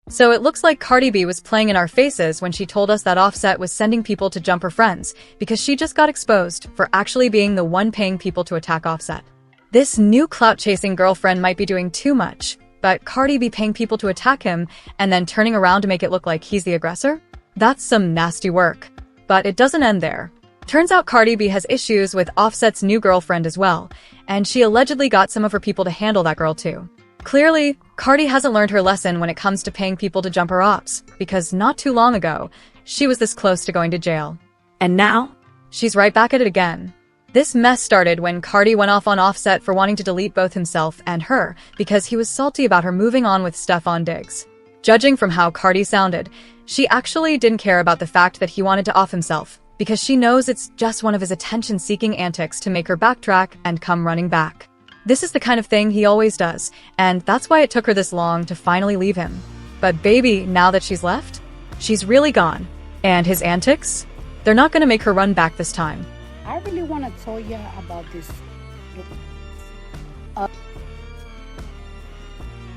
So it looks like Cardi B was playing in our faces when she told us that Offset was sending people to jump her friends because she just got exposed for actually being the one paying people to attack Offset. This new clout-chasing girlfriend might be doing too much, but Cardi B paying people to attack him and then turning around to make it look like he's the aggressor? That's some nasty work. But it doesn't end there. Turns out Cardi B has issues with Offset's new girlfriend as well, and she allegedly got some of her people to handle that girl too. Clearly, Cardi hasn't learned her lesson when it comes to paying people to jump her ops, because not too long ago, she was this close to going to jail. And now, she's right back at it again. This mess started when Cardi went off on Offset for wanting to delete both himself and her because he was salty about her moving on with Stefon Diggs. Judging from how Cardi sounded, she actually didn't care about the fact that he wanted to off himself, because she knows it's just one of his attention-seeking antics to make her backtrack and come running back. This is the kind of thing he always does, and that's why it took her this long to finally leave him. But baby, now that she's left, she's really gone. And his antics? They're not gonna make her run back this time. I really want to tell you about this.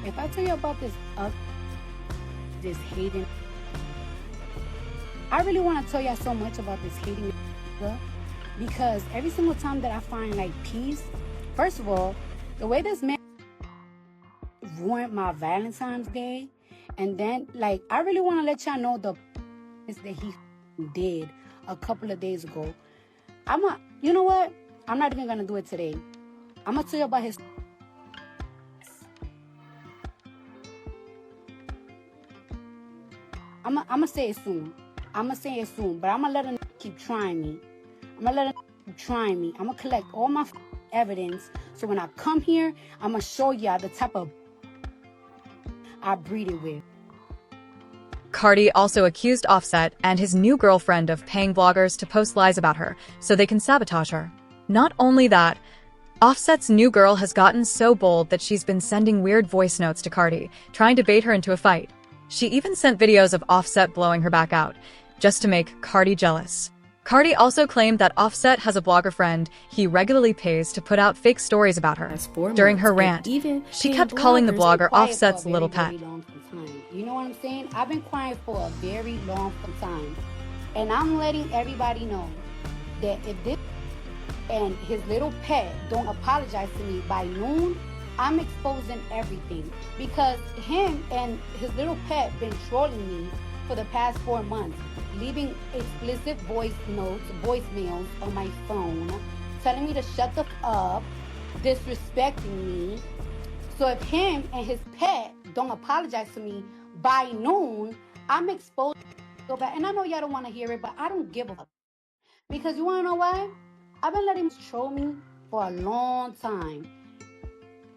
If I tell you about this hating, I really want to tell you so much about this hating, because every single time that I find like peace, first of all, the way this man ruined my Valentine's Day, and then like I really want to let y'all know the that he did a couple of days ago. You know what? I'm not even gonna do it today. I'm gonna tell you about his. I'm gonna say it soon. But I'm gonna let him keep trying me. I'm gonna collect all my evidence, so when I come here, I'm gonna show y'all the type of I breed it with. Cardi also accused Offset and his new girlfriend of paying bloggers to post lies about her so they can sabotage her. Not only that, Offset's new girl has gotten so bold that she's been sending weird voice notes to Cardi, trying to bait her into a fight. She even sent videos of Offset blowing her back out, just to make Cardi jealous. Cardi also claimed that Offset has a blogger friend he regularly pays to put out fake stories about her. During her rant, she kept calling the blogger Offset's little pet. You know what I'm saying? I've been quiet for a very long time. And I'm letting everybody know that if this and his little pet don't apologize to me by noon, I'm exposing everything. Because him and his little pet been trolling me for the past 4 months, leaving explicit voicemails on my phone, telling me to shut the f up, disrespecting me. So if him and his pet don't apologize to me by noon, I'm exposed so bad. And I know y'all don't want to hear it, but I don't give a fuck. Because you want to know why? I've been letting him troll me for a long time.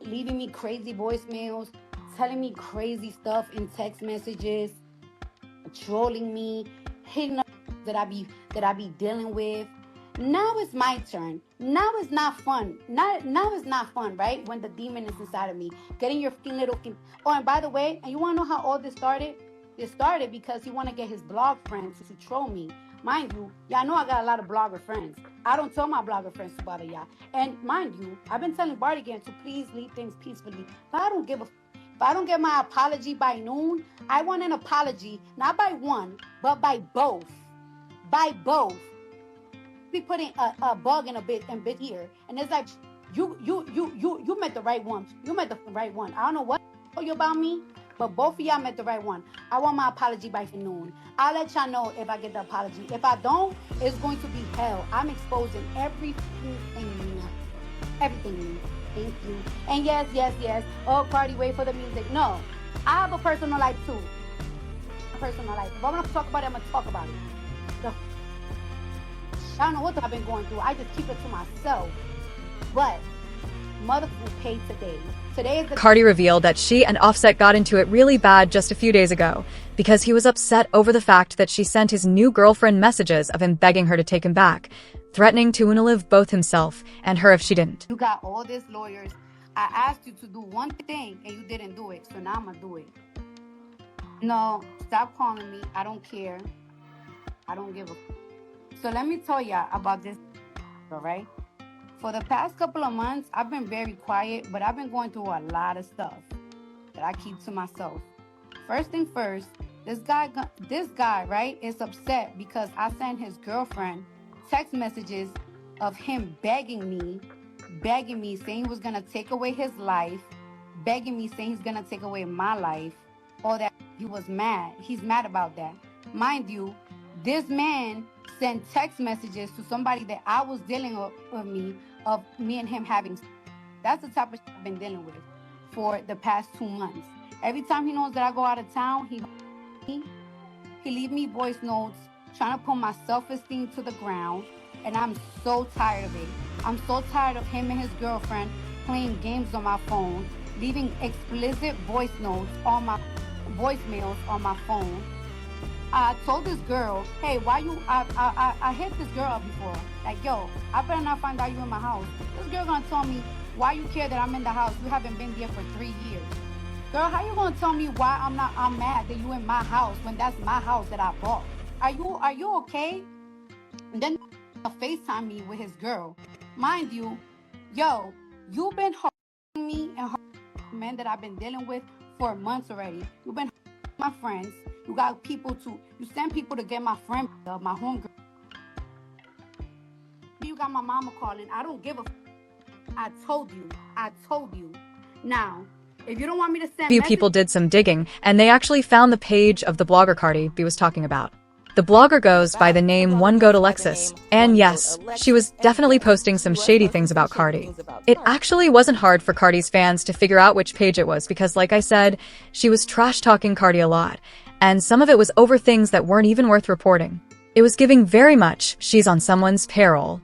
Leaving me crazy voicemails, telling me crazy stuff in text messages, trolling me, hitting up that I be dealing with. Now it's my turn. Now it's not fun. Now it's not fun, right? When the demon is inside of me, getting your little. Oh, and by the way, and you want to know how all this started? It started because he want to get his blog friends to troll me. Mind you, y'all know I got a lot of blogger friends. I don't tell my blogger friends to bother y'all. And mind you, I've been telling Bardigan to please leave things peacefully. But I don't give a. If I don't get my apology by noon, I want an apology not by one, but by both. By both. Be putting a bug in a bit here, and it's like you met the right one. You met the right one. I don't know what you about me, but both of y'all met the right one. I want my apology by noon. I'll let y'all know if I get the apology. If I don't, it's going to be hell. I'm exposing everything. Thank you. And yes. Oh, Cardi, wait for the music. No, I have a personal life too. If I'm gonna talk about it, I'm gonna talk about it. I don't know what I've been going through. I just keep it to myself. But mother will pay today. Today is the Cardi revealed that she and Offset got into it really bad just a few days ago because he was upset over the fact that she sent his new girlfriend messages of him begging her to take him back, threatening to unalive both himself and her if she didn't. You got all these lawyers. I asked you to do one thing and you didn't do it. So now I'm gonna do it. No, stop calling me. I don't care. I don't give a. So let me tell y'all about this, all right? For the past couple of months, I've been very quiet, but I've been going through a lot of stuff that I keep to myself. first thing first, this guy, right, is upset because I sent his girlfriend text messages of him begging me, saying he was gonna take away his life, begging me, saying he's gonna take away my life. All that. He was mad. He's mad about that. Mind you, this man sent text messages to somebody that I was dealing with of me and him having. That's the type of shit I've been dealing with for the past 2 months. Every time he knows that I go out of town, he leave me voice notes trying to put my self-esteem to the ground, and I'm so tired of it. I'm so tired of him and his girlfriend playing games on my phone, leaving explicit voice notes on my voicemails on my phone. I told this girl, hey, why you, I hit this girl up before. Like, yo, I better not find out you in my house. This girl gonna tell me, why you care that I'm in the house? You haven't been there for 3 years. Girl, how you gonna tell me why I'm mad that you in my house when that's my house that I bought? Are you okay? And then FaceTime me with his girl. Mind you, yo, you've been hurting me and hurting men that I've been dealing with for months already. You've been hurting my friends. You got people you send people to get my friend, my homegirl. You got my mama calling. I don't give a I told you. Now, if you don't want me to send few people did some digging, and they actually found the page of the blogger Cardi B was talking about. The blogger goes by the name One Go to Lexus, and yes, she was definitely posting some shady things about Cardi. It actually wasn't hard for Cardi's fans to figure out which page it was because, like I said, she was trash-talking Cardi a lot, and some of it was over things that weren't even worth reporting. It was giving very much she's on someone's payroll.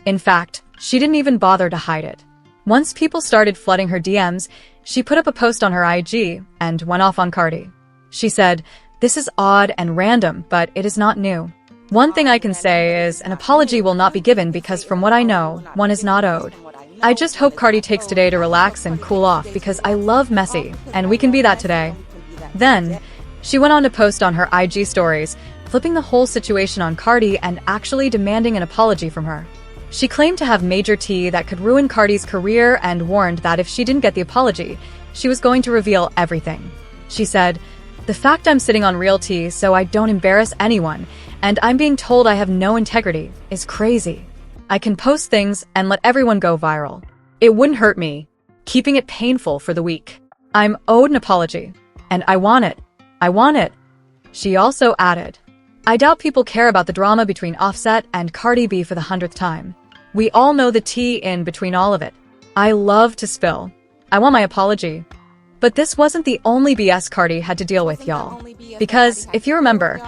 In fact, she didn't even bother to hide it. Once people started flooding her DMs, she put up a post on her IG and went off on Cardi. She said, "This is odd and random, but it is not new. One thing I can say is an apology will not be given because from what I know, one is not owed. I just hope Cardi takes today to relax and cool off because I love messy, and we can be that today." Then, she went on to post on her IG stories, flipping the whole situation on Cardi and actually demanding an apology from her. She claimed to have major tea that could ruin Cardi's career and warned that if she didn't get the apology, she was going to reveal everything. She said, "The fact I'm sitting on real tea so I don't embarrass anyone, and I'm being told I have no integrity, is crazy. I can post things and let everyone go viral. It wouldn't hurt me, keeping it painful for the weak. I'm owed an apology, and I want it. I want it." She also added, "I doubt people care about the drama between Offset and Cardi B for the 100th time. We all know the tea in between all of it. I love to spill. I want my apology." But this wasn't the only BS Cardi had to deal with, y'all. Because, if you remember,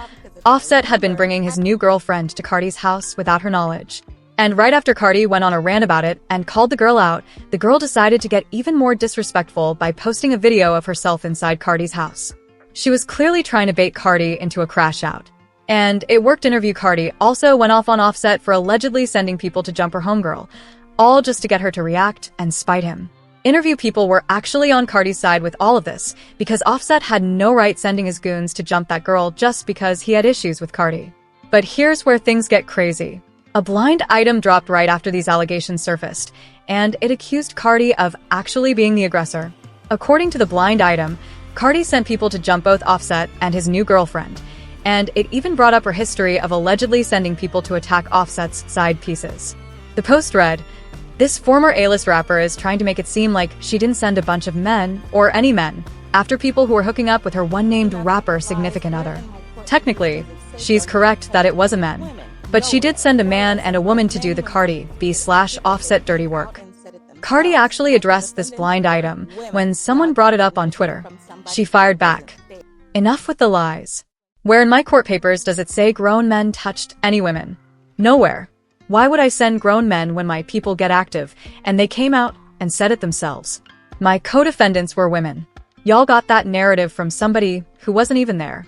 Offset had been bringing his new girlfriend to Cardi's house without her knowledge. And right after Cardi went on a rant about it and called the girl out, the girl decided to get even more disrespectful by posting a video of herself inside Cardi's house. She was clearly trying to bait Cardi into a crash out. And it worked. Interview Cardi also went off on Offset for allegedly sending people to jump her homegirl, all just to get her to react and spite him. Interview people were actually on Cardi's side with all of this because Offset had no right sending his goons to jump that girl just because he had issues with Cardi. But here's where things get crazy. A blind item dropped right after these allegations surfaced, and it accused Cardi of actually being the aggressor. According to the blind item, Cardi sent people to jump both Offset and his new girlfriend, and it even brought up her history of allegedly sending people to attack Offset's side pieces. The post read, "This former A-list rapper is trying to make it seem like she didn't send a bunch of men, or any men, after people who were hooking up with her one-named rapper significant other. Technically, she's correct that it was a man, but she did send a man and a woman to do the Cardi B/Offset dirty work." Cardi actually addressed this blind item when someone brought it up on Twitter. She fired back, "Enough with the lies. Where in my court papers does it say grown men touched any women? Nowhere. Why would I send grown men when my people get active, and they came out and said it themselves? My co-defendants were women. Y'all got that narrative from somebody who wasn't even there."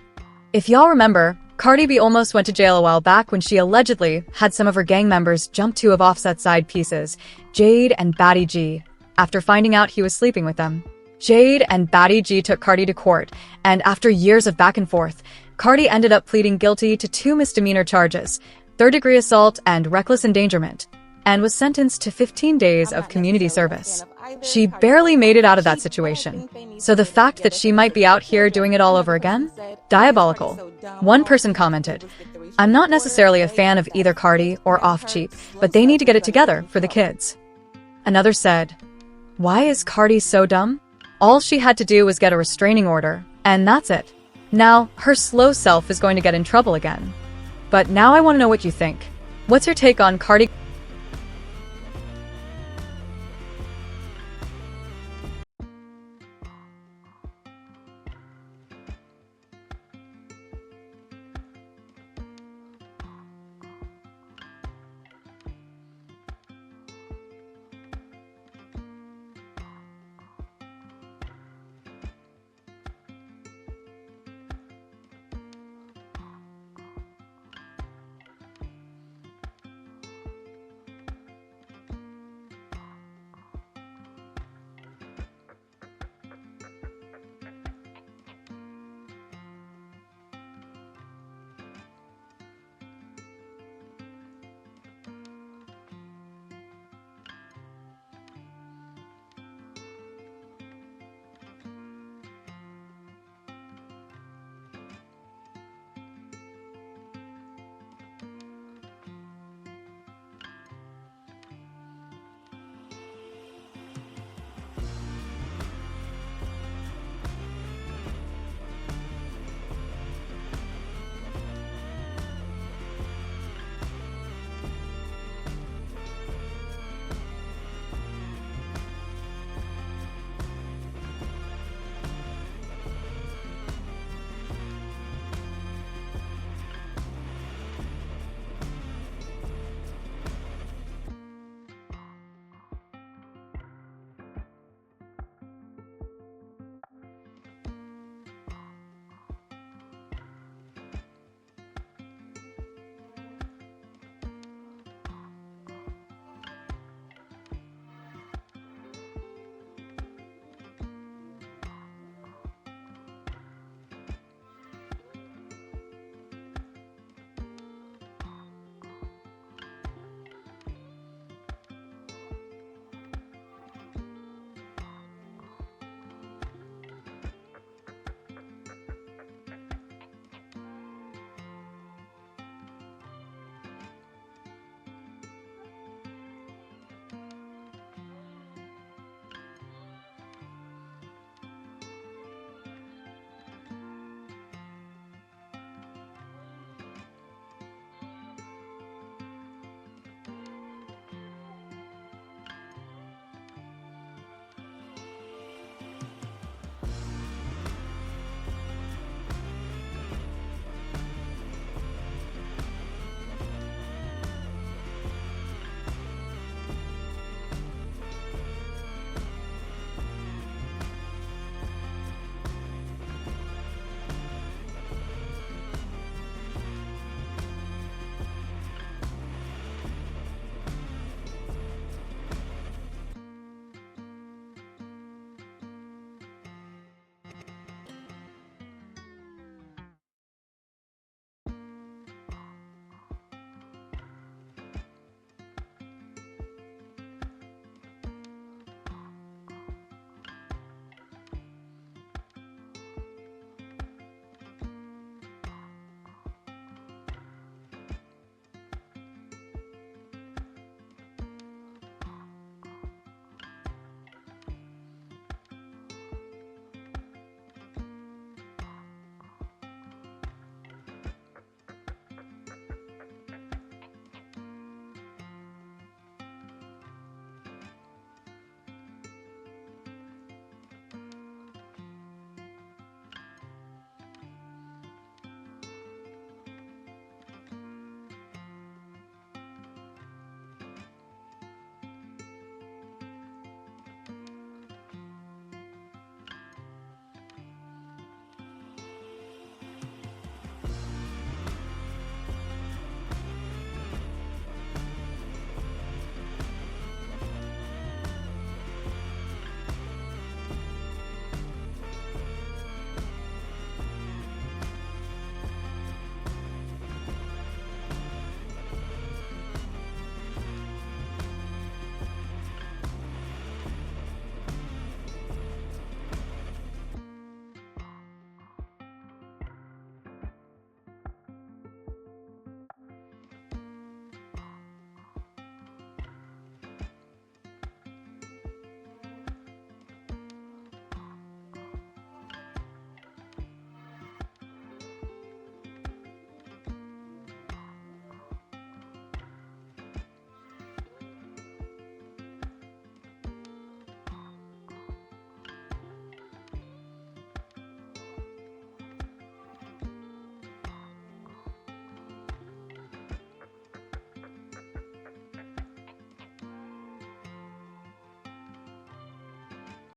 If y'all remember, Cardi B almost went to jail a while back when she allegedly had some of her gang members jump two of Offset's side pieces, Jade and Batty G, after finding out he was sleeping with them. Jade and Batty G took Cardi to court, and after years of back and forth, Cardi ended up pleading guilty to 2 misdemeanor charges, third-degree assault and reckless endangerment, and was sentenced to 15 days of community service. She barely made it out of that situation. So the fact that she might be out here doing it all over again? Diabolical. One person commented, "I'm not necessarily a fan of either Cardi or Off Cheap, but they need to get it together for the kids." Another said, "Why is Cardi so dumb? All she had to do was get a restraining order, and that's it. Now, her slow self is going to get in trouble again." But now I want to know what you think. What's your take on Cardi?